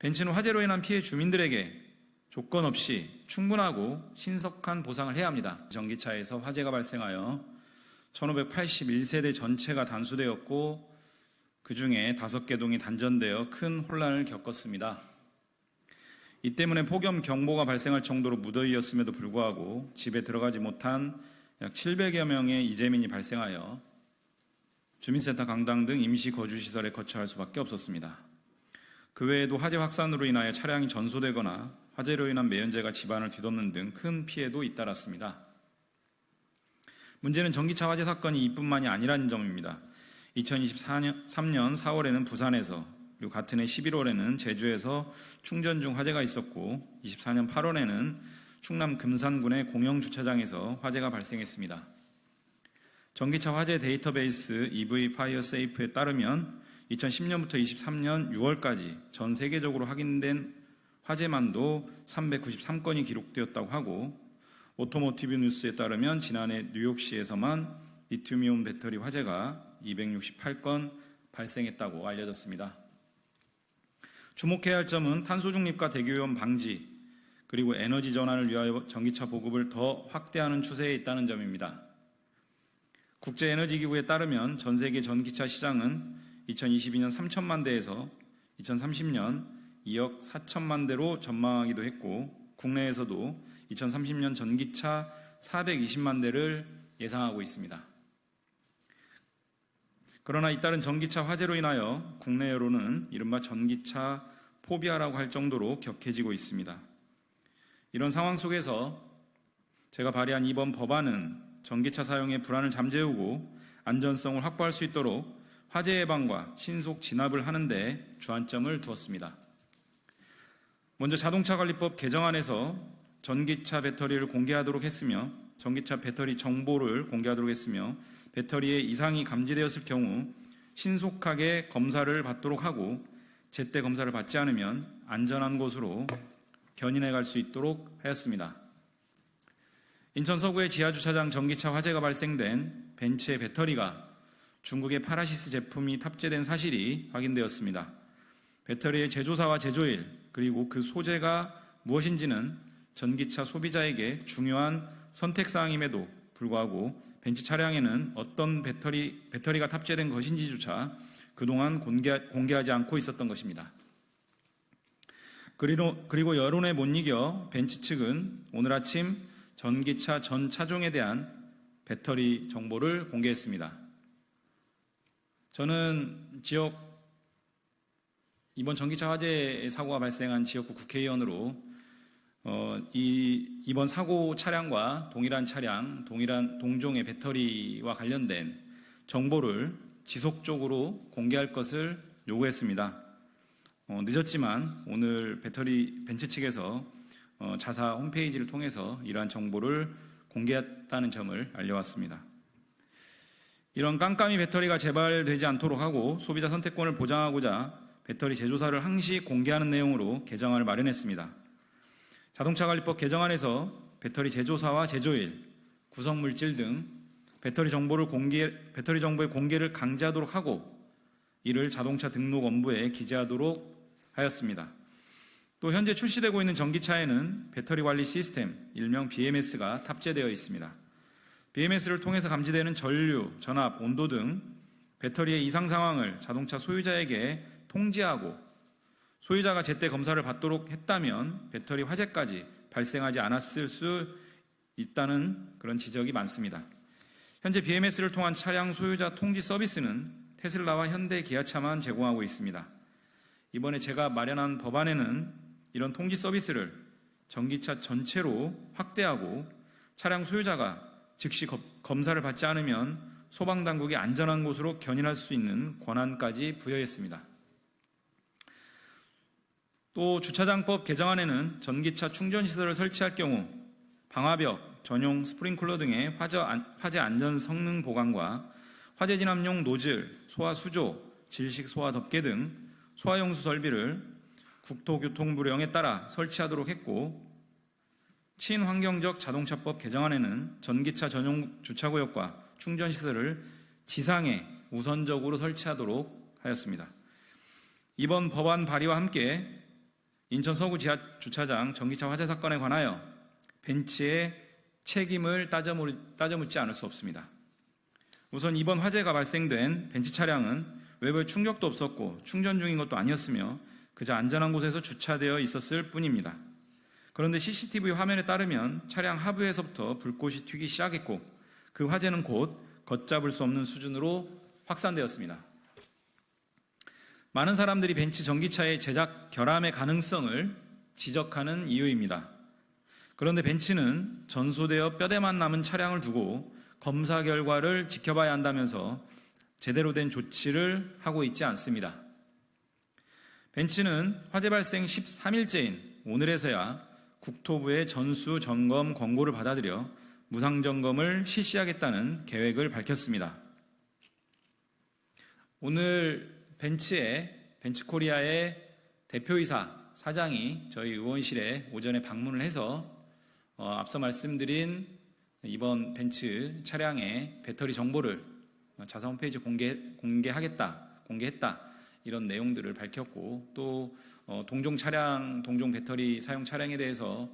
벤츠는 화재로 인한 피해 주민들에게 조건 없이 충분하고 신속한 보상을 해야 합니다. 전기차에서 화재가 발생하여 1581세대 전체가 단수되었고 그 중에 5개 동이 단전되어 큰 혼란을 겪었습니다. 이 때문에 폭염 경보가 발생할 정도로 무더위였음에도 불구하고 집에 들어가지 못한 약 700여 명의 이재민이 발생하여 주민센터, 강당 등 임시 거주시설에 거처할 수밖에 없었습니다. 그 외에도 화재 확산으로 인하여 차량이 전소되거나 화재로 인한 매연재가 집안을 뒤덮는 등 큰 피해도 잇따랐습니다. 문제는 전기차 화재 사건이 이뿐만이 아니라는 점입니다. 2023년 4월에는 부산에서, 그리고 같은 해 11월에는 제주에서 충전 중 화재가 있었고 24년 8월에는 충남 금산군의 공영주차장에서 화재가 발생했습니다. 전기차 화재 데이터베이스 EV 파이어 세이프에 따르면 2010년부터 23년 6월까지 전 세계적으로 확인된 화재만도 393건이 기록되었다고 하고, 오토모티브 뉴스에 따르면 지난해 뉴욕시에서만 리튬이온 배터리 화재가 268건 발생했다고 알려졌습니다. 주목해야 할 점은 탄소 중립과 대기오염 방지, 그리고 에너지 전환을 위하여 전기차 보급을 더 확대하는 추세에 있다는 점입니다. 국제에너지기구에 따르면 전 세계 전기차 시장은 2022년 3천만 대에서 2030년 2억 4천만 대로 전망하기도 했고, 국내에서도 2030년 전기차 420만 대를 예상하고 있습니다. 그러나 잇따른 전기차 화재로 인하여 국내 여론은 이른바 전기차 포비아라고 할 정도로 격해지고 있습니다. 이런 상황 속에서 제가 발의한 이번 법안은 전기차 사용의 불안을 잠재우고 안전성을 확보할 수 있도록 화재 예방과 신속 진압을 하는 데 주안점을 두었습니다. 먼저 자동차관리법 개정안에서 전기차 배터리를 공개하도록 했으며, 전기차 배터리 정보를 공개하도록 했으며, 배터리에 이상이 감지되었을 경우 신속하게 검사를 받도록 하고, 제때 검사를 받지 않으면 안전한 곳으로 견인해 갈 수 있도록 하였습니다. 인천 서구의 지하주차장 전기차 화재가 발생된 벤츠의 배터리가 중국의 파라시스 제품이 탑재된 사실이 확인되었습니다. 배터리의 제조사와 제조일, 그리고 그 소재가 무엇인지는 전기차 소비자에게 중요한 선택사항임에도 불구하고 벤츠 차량에는 어떤 배터리가 탑재된 것인지조차 그동안 공개하지 않고 있었던 것입니다. 그리고 여론에 못 이겨 벤츠 측은 오늘 아침 전기차 전 차종에 대한 배터리 정보를 공개했습니다. 저는 이번 전기차 화재 사고가 발생한 지역구 국회의원으로 이번 사고 차량과 동일한 차량, 동일한 동종의 배터리와 관련된 정보를 지속적으로 공개할 것을 요구했습니다. 늦었지만 오늘 벤츠 측에서 자사 홈페이지를 통해서 이러한 정보를 공개했다는 점을 알려왔습니다. 이런 깜깜이 배터리가 재발되지 않도록 하고 소비자 선택권을 보장하고자 배터리 제조사를 항시 공개하는 내용으로 개정안을 마련했습니다. 자동차관리법 개정안에서 배터리 제조사와 제조일, 구성물질 등 배터리 정보의 공개를 강제하도록 하고, 이를 자동차 등록 원부에 기재하도록 하였습니다. 또 현재 출시되고 있는 전기차에는 배터리 관리 시스템, 일명 BMS가 탑재되어 있습니다. BMS를 통해서 감지되는 전류, 전압, 온도 등 배터리의 이상 상황을 자동차 소유자에게 통지하고, 소유자가 제때 검사를 받도록 했다면 배터리 화재까지 발생하지 않았을 수 있다는 그런 지적이 많습니다. 현재 BMS를 통한 차량 소유자 통지 서비스는 테슬라와 현대, 기아차만 제공하고 있습니다. 이번에 제가 마련한 법안에는 이런 통지 서비스를 전기차 전체로 확대하고, 차량 소유자가 즉시 검사를 받지 않으면 소방당국이 안전한 곳으로 견인할 수 있는 권한까지 부여했습니다. 또 주차장법 개정안에는 전기차 충전시설을 설치할 경우 방화벽, 전용 스프링클러 등의 화재 안전 성능 보강과 화재 진압용 노즐, 소화 수조, 질식 소화 덮개 등 소화용수 설비를 국토교통부령에 따라 설치하도록 했고, 친환경적 자동차법 개정안에는 전기차 전용 주차구역과 충전시설을 지상에 우선적으로 설치하도록 하였습니다. 이번 법안 발의와 함께 인천 서구 지하 주차장 전기차 화재 사건에 관하여 벤츠의 책임을 따져묻지 않을 수 없습니다. 우선 이번 화재가 발생된 벤츠 차량은 외부에 충격도 없었고 충전 중인 것도 아니었으며 그저 안전한 곳에서 주차되어 있었을 뿐입니다. 그런데 CCTV 화면에 따르면 차량 하부에서부터 불꽃이 튀기 시작했고 그 화재는 곧 걷잡을 수 없는 수준으로 확산되었습니다. 많은 사람들이 벤츠 전기차의 제작 결함의 가능성을 지적하는 이유입니다. 그런데 벤츠는 전소되어 뼈대만 남은 차량을 두고 검사 결과를 지켜봐야 한다면서 제대로 된 조치를 하고 있지 않습니다. 벤츠는 화재 발생 13일째인 오늘에서야 국토부의 전수 점검 권고를 받아들여 무상 점검을 실시하겠다는 계획을 밝혔습니다. 오늘 벤츠코리아의 대표이사 사장이 저희 의원실에 오전에 방문을 해서 앞서 말씀드린 이번 벤츠 차량의 배터리 정보를 자사 홈페이지에 공개했다 이런 내용들을 밝혔고 또 동종 배터리 사용 차량에 대해서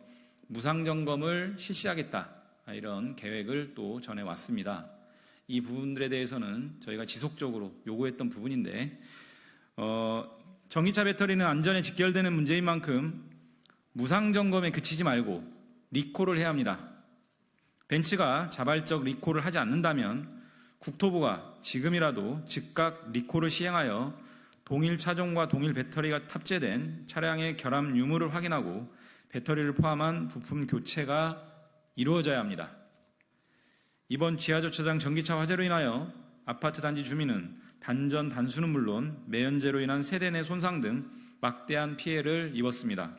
무상 점검을 실시하겠다 이런 계획을 또 전해왔습니다. 이 부분들에 대해서는 저희가 지속적으로 요구했던 부분인데 전기차 배터리는 안전에 직결되는 문제인 만큼 무상 점검에 그치지 말고 리콜을 해야 합니다. 벤츠가 자발적 리콜을 하지 않는다면 국토부가 지금이라도 즉각 리콜을 시행하여 동일 차종과 동일 배터리가 탑재된 차량의 결함 유무를 확인하고 배터리를 포함한 부품 교체가 이루어져야 합니다. 이번 지하주차장 전기차 화재로 인하여 아파트 단지 주민은 단수는 물론 매연재로 인한 세대 내 손상 등 막대한 피해를 입었습니다.